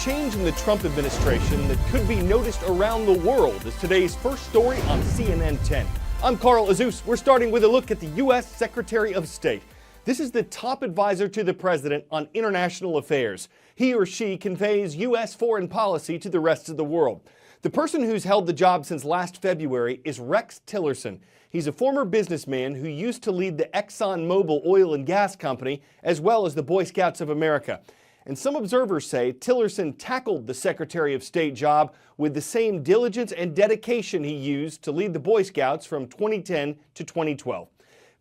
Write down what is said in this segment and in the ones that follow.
change in the Trump administration that could be noticed around the world is today's first story on CNN 10. I'm Carl Azus. We're starting with a look at the U.S. Secretary of State. This is the top advisor to the president on international affairs. He or she conveys U.S. foreign policy to the rest of the world. The person who's held the job since last February is Rex Tillerson. He's a former businessman who used to lead the ExxonMobil oil and gas company, as well as the Boy Scouts of America. And some observers say Tillerson tackled the Secretary of State job with the same diligence and dedication he used to lead the Boy Scouts from 2010 to 2012.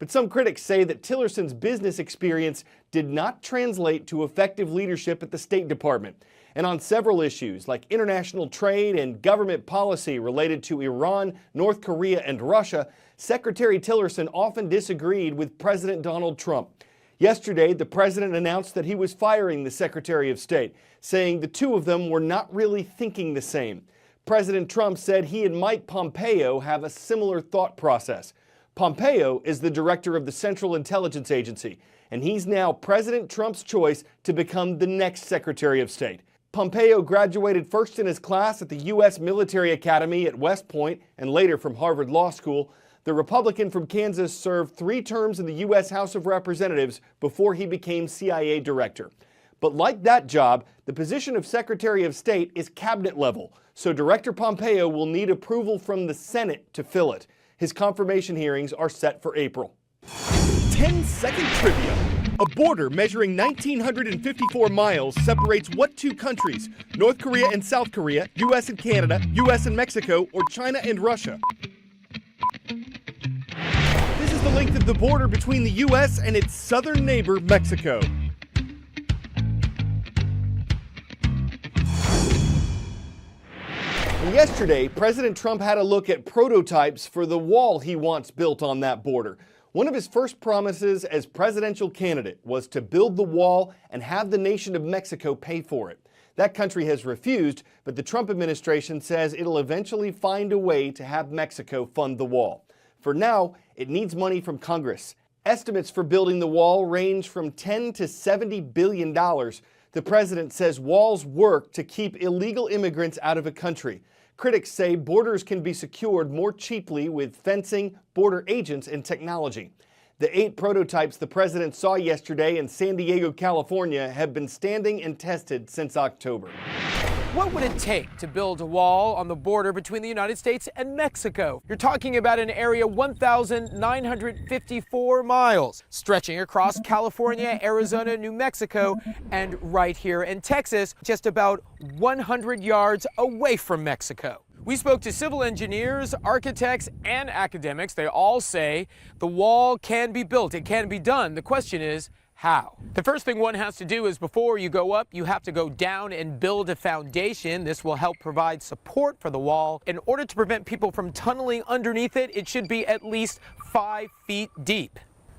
But some critics say that Tillerson's business experience did not translate to effective leadership at the State Department. And on several issues like international trade and government policy related to Iran, North Korea, and Russia, Secretary Tillerson often disagreed with President Donald Trump. Yesterday, the president announced that he was firing the Secretary of State, saying the two of them were not really thinking the same. President Trump said he and Mike Pompeo have a similar thought process. Pompeo is the director of the Central Intelligence Agency, and he's now President Trump's choice to become the next Secretary of State. Pompeo graduated first in his class at the U.S. Military Academy at West Point and later from Harvard Law School. The Republican from Kansas served 3 terms in the U.S. House of Representatives before he became CIA director. But like that job, the position of Secretary of State is cabinet level, so Director Pompeo will need approval from the Senate to fill it. His confirmation hearings are set for April. 10-second trivia. A border measuring 1,954 miles separates what two countries? North Korea and South Korea, U.S. and Canada, U.S. and Mexico, or China and Russia? This is the length of the border between the U.S. and its southern neighbor, Mexico. And yesterday, President Trump had a look at prototypes for the wall he wants built on that border. One of his first promises as presidential candidate was to build the wall and have the nation of Mexico pay for it. That country has refused, but the Trump administration says it'll eventually find a way to have Mexico fund the wall. For now, it needs money from Congress. Estimates for building the wall range from $10 to $70 billion. The president says walls work to keep illegal immigrants out of a country. Critics say borders can be secured more cheaply with fencing, border agents, and technology. The 8 prototypes the president saw yesterday in San Diego, California, have been standing and tested since October. What would it take to build a wall on the border between the United States and Mexico? You're talking about an area 1,954 miles, stretching across California, Arizona, New Mexico, and right here in Texas, just about 100 yards away from Mexico. We spoke to civil engineers, architects, and academics. They all say the wall can be built. It can be done. The question is, how? The first thing one has to do is before you go up, you have to go down and build a foundation. This will help provide support for the wall. In order to prevent people from tunneling underneath it, it should be at least 5 feet deep.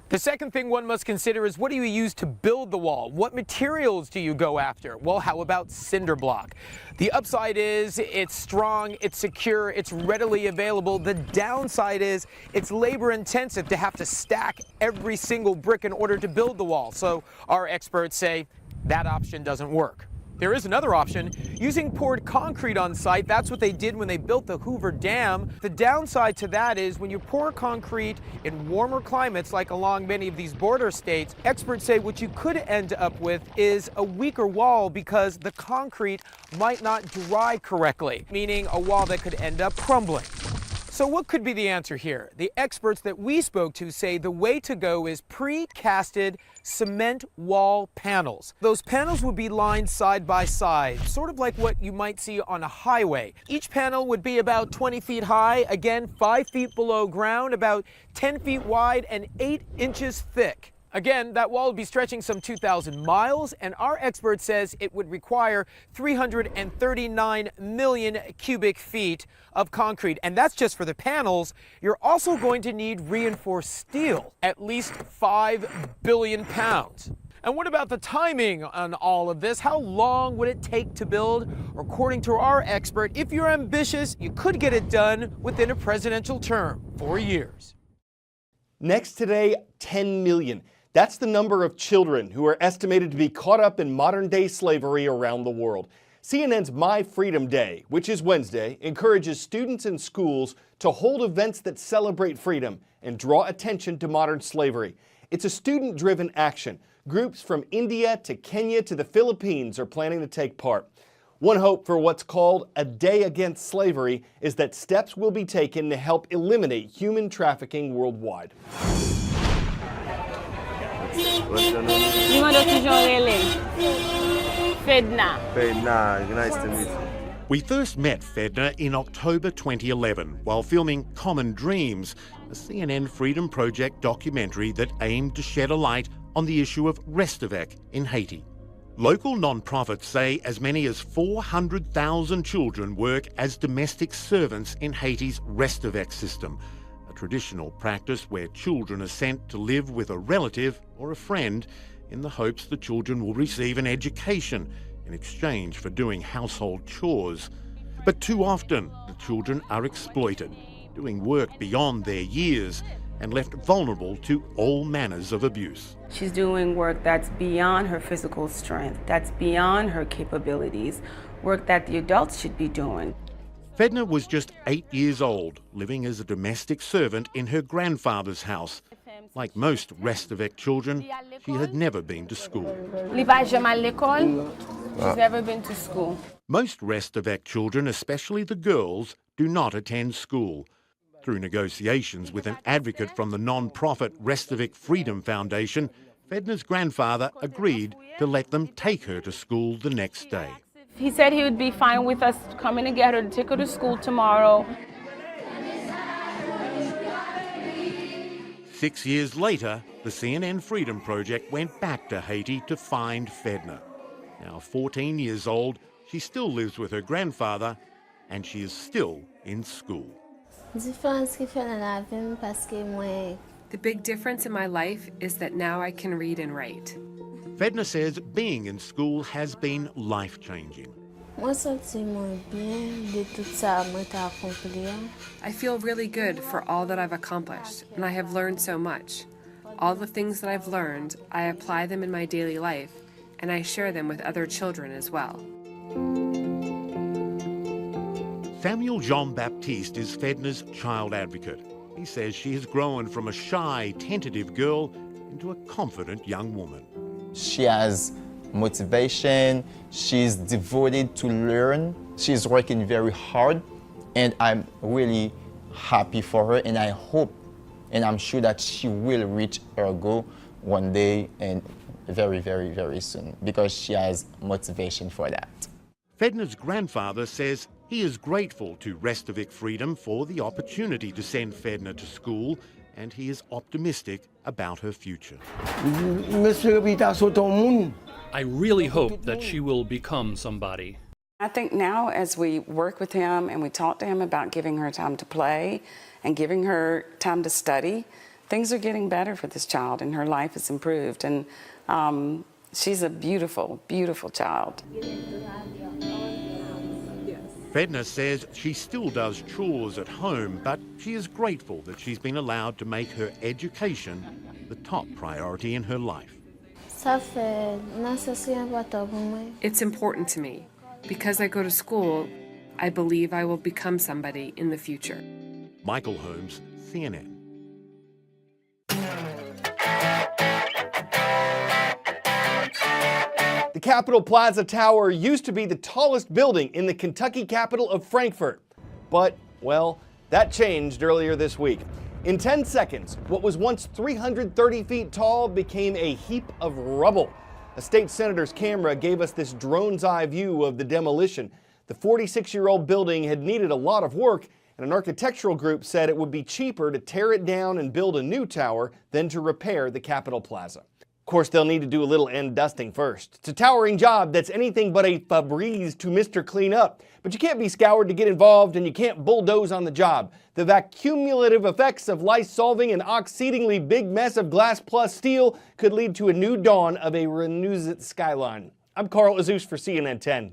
The second thing one must consider is what do you use to build the wall? What materials do you go after? Well, how about cinder block? The upside is it's strong, it's secure, it's readily available. The downside is it's labor intensive to have to stack every single brick in order to build the wall. So our experts say that option doesn't work. There is another option, using poured concrete on site. That's what they did when they built the Hoover Dam. The downside to that is when you pour concrete in warmer climates, like along many of these border states, experts say what you could end up with is a weaker wall because the concrete might not dry correctly, meaning a wall that could end up crumbling. So what could be the answer here? The experts that we spoke to say the way to go is pre-casted cement wall panels. Those panels would be lined side by side, sort of like what you might see on a highway. Each panel would be about 20 feet high, again 5 feet below ground, about 10 feet wide and 8 inches thick. Again, that wall would be stretching some 2,000 miles, and our expert says it would require 339 million cubic feet of concrete. And that's just for the panels. You're also going to need reinforced steel, at least 5 billion pounds. And what about the timing on all of this? How long would it take to build? According to our expert, if you're ambitious, you could get it done within a presidential term, 4 years. Next today, 10 million. That's the number of children who are estimated to be caught up in modern-day slavery around the world. CNN's My Freedom Day, which is Wednesday, encourages students and schools to hold events that celebrate freedom and draw attention to modern slavery. It's a student-driven action. Groups from India to Kenya to the Philippines are planning to take part. One hope for what's called a Day Against Slavery is that steps will be taken to help eliminate human trafficking worldwide. Fedna, nice to meet you. We first met Fedna in October 2011 while filming Common Dreams, a CNN Freedom Project documentary that aimed to shed a light on the issue of Restavek in Haiti. Local non-profits say as many as 400,000 children work as domestic servants in Haiti's Restavek system, a traditional practice where children are sent to live with a relative or a friend in the hopes the children will receive an education in exchange for doing household chores. But too often, the children are exploited, doing work beyond their years and left vulnerable to all manners of abuse. She's doing work that's beyond her physical strength, that's beyond her capabilities, work that the adults should be doing. Fedna was just 8 years old, living as a domestic servant in her grandfather's house. Like most Restavek children, she had never been to school. She's never been to school. Most Restavek children, especially the girls, do not attend school. Through negotiations with an advocate from the non-profit Restavek Freedom Foundation, Fedna's grandfather agreed to let them take her to school the next day. He said he would be fine with us coming to get her to take her to school tomorrow. 6 years later, the CNN Freedom Project went back to Haiti to find Fedna. Now 14 years old, she still lives with her grandfather, and she is still in school. The big difference in my life is that now I can read and write. Fedna says being in school has been life-changing. I feel really good for all that I've accomplished, and I have learned so much. All the things that I've learned, I apply them in my daily life, and I share them with other children as well. Samuel Jean-Baptiste is Fedna's child advocate. He says she has grown from a shy, tentative girl into a confident young woman. She has motivation, she's devoted to learn, she's working very hard, and I'm really happy for her, and I hope and I'm sure that she will reach her goal one day and very, very, very soon because she has motivation for that. Fedna's grandfather says he is grateful to Restavek Freedom for the opportunity to send Fedna to school, and he is optimistic about her future. I really hope that she will become somebody. I think now as we work with him and we talk to him about giving her time to play and giving her time to study, things are getting better for this child and her life has improved. And she's a beautiful, beautiful child. Fedna says she still does chores at home, but she is grateful that she's been allowed to make her education the top priority in her life. It's important to me. Because I go to school, I believe I will become somebody in the future. Michael Holmes, CNN. The Capitol Plaza Tower used to be the tallest building in the Kentucky capital of Frankfurt. But, well, that changed earlier this week. In 10 seconds, what was once 330 feet tall became a heap of rubble. A state senator's camera gave us this drone's eye view of the demolition. The 46-year-old building had needed a lot of work, and an architectural group said it would be cheaper to tear it down and build a new tower than to repair the Capitol Plaza. Of course, they'll need to do a little end dusting first. It's a towering job that's anything but a Febreze to Mr. Clean Up. But you can't be scoured to get involved, and you can't bulldoze on the job. The vacuumulative effects of lice-solving an exceedingly big mess of glass plus steel could lead to a new dawn of a renewed skyline. I'm Carl Azus for CNN 10.